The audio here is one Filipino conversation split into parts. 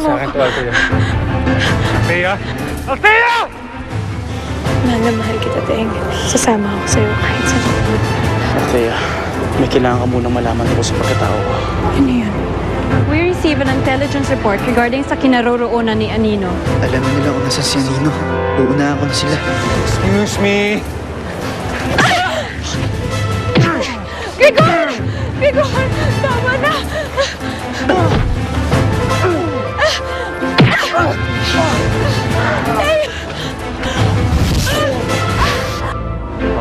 mo Sa akin ako. to, Althea. Althea! Althea! Mahal na mahal kita, Teng. Sasama ako sa'yo kahit sa pupunta. Althea, may kailangan ka munang malaman tungkol sa pagkatao ko. Ano yun? We received an intelligence report regarding sa kinaroroonan ni Anino. Alam na nila kung nasa si Nino. Uunahan ko na sila. Excuse me! Gregor! Gregor! Tama na!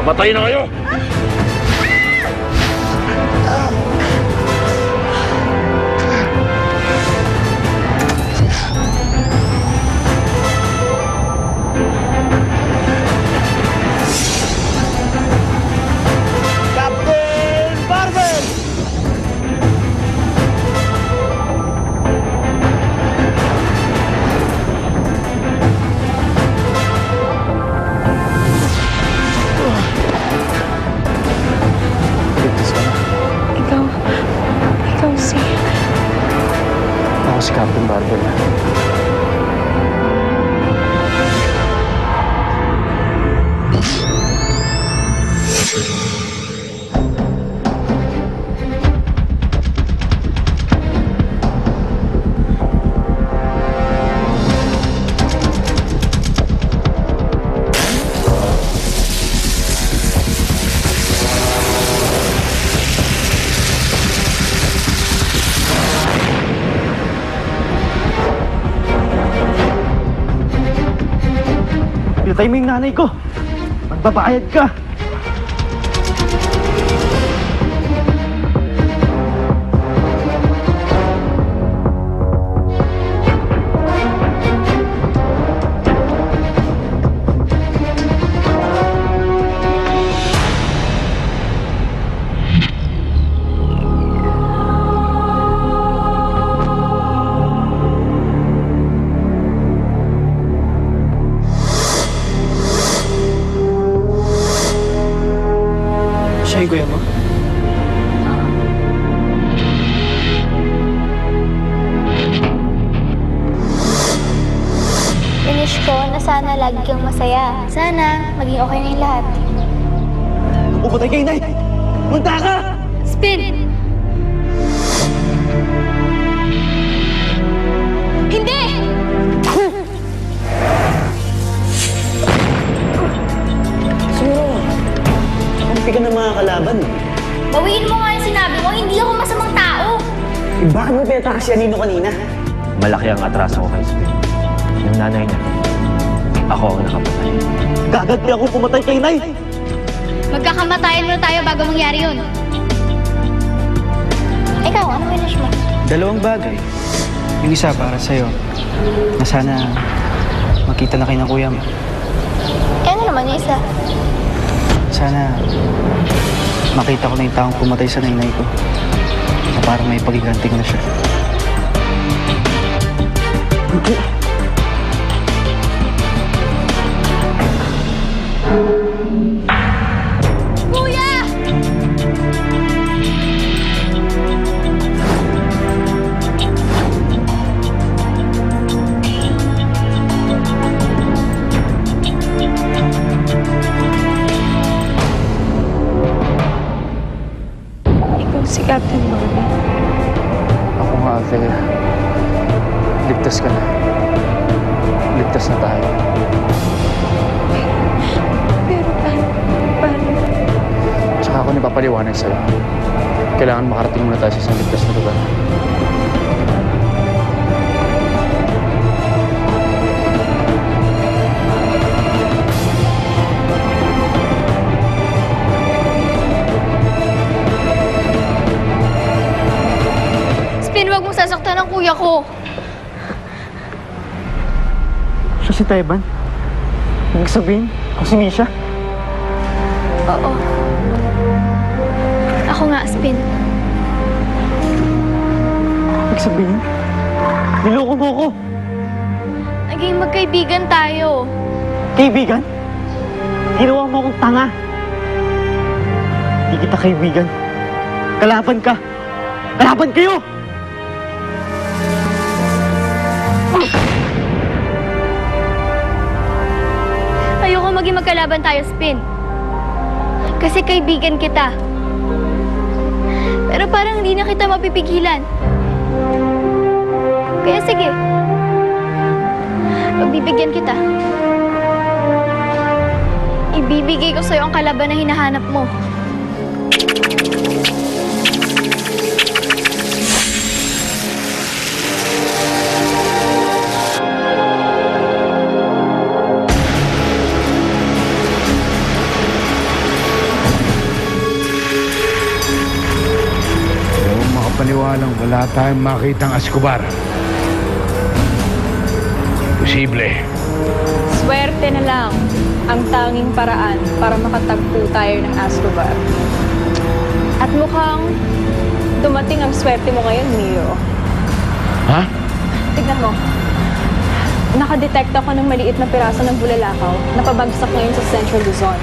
Mamatay na kayo! Captain Marvel! Ligtas ka na. Ikaw si... Ako si Captain Marvel. Pinatay mo yung nanay ko. Magbabayad ka. Siya yung kuya mo? Finish ko na sana lagi kang masaya. Sana maging okay na yung lahat. Pumatay kay Nay! Punta ka! Spin! Hindi! Kampi ka ng mga kalaban. Bawiin mo nga yung sinabi mo, hindi ako masamang tao. Eh, bakit mo pinataka si Anino kanina? Malaki ang atraso ko kay Spin. Yung nanay niya, ako ang nakapatay. Gaganti ako pumatay kay Nay! Magkakamatayan muna tayo bago mangyari yun. Ikaw, ano finish mo? Dalawang bagay. Yung isa para sa'yo, na sana makita na kayo ng kuya mo. Eh, ano naman yung isa? Sana makita ko na yung taong pumatay sa nanay ko. Na parang may pagiganting na siya. Kuya! Ikaw si Captain Marvel. Ako nga, Althea. Ligtas ka na. Ligtas na tayo. Pero paano? Tsaka ako napapaliwanag sa'yo. Kailangan makarating muna tayo sa isang ligtas na lugar. Spin, wag mong sasaktan ang kuya ko. Siya si Taiban? Ibig sabihin, ako si Misha? Oo. Ako nga, Spin. Ibig sabihin, niloko mo ako. Naging magkaibigan tayo. Kaibigan? Ginawa mo akong tanga. Hindi kita kaibigan. Kalaban ka. Kalaban kayo! maging magkalaban tayo, Spin. Kasi kaibigan kita. Pero parang hindi na kita mapipigilan. Kaya sige. Pagbibigyan kita. Ibibigay ko sa'yo ang kalaban na hinahanap mo. Huwag makapaniwalang wala tayong makitang Escobar. Posible. Swerte na lang ang tanging paraan para makatagpo tayo ng Escobar. At mukhang dumating ang swerte mo ngayon, Mio. Ha? Tignan mo. Nakadetect ako ng maliit na piraso ng bulalakaw na pabagsak ngayon sa Central Luzon.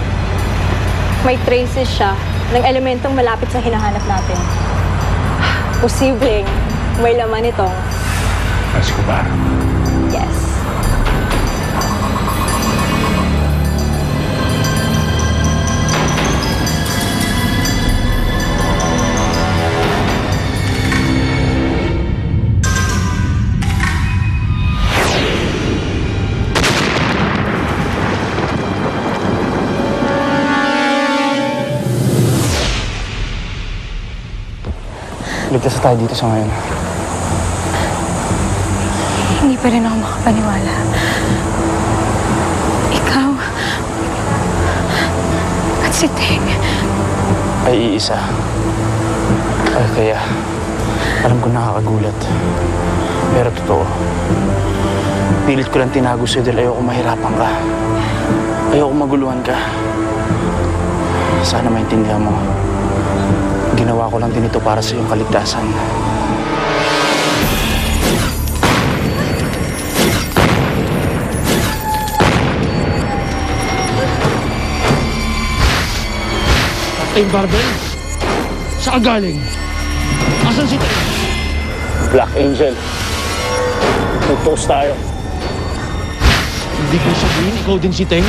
May traces siya ng elementong malapit sa hinahanap natin. Posibleng may laman itong Escobar. yes. Ligtas tayo dito sa ngayon. Hindi pa rin ako makapaniwala. Ikaw at si Teng. Ay iisa. Ay kaya, alam ko nakakagulat. Pero totoo. Pilit ko lang tinago sa'yo dahil ayoko mahirapan ka. Ayoko maguluhan ka. Sana maintindihan mo. Ginawa ko lang din ito para sa iyong kaligtasan. Team Barbell? Saan galing? Asan si Teng? Black Angel. Nagtoos tayo. Hindi ko sabihin, ikaw din si Teng?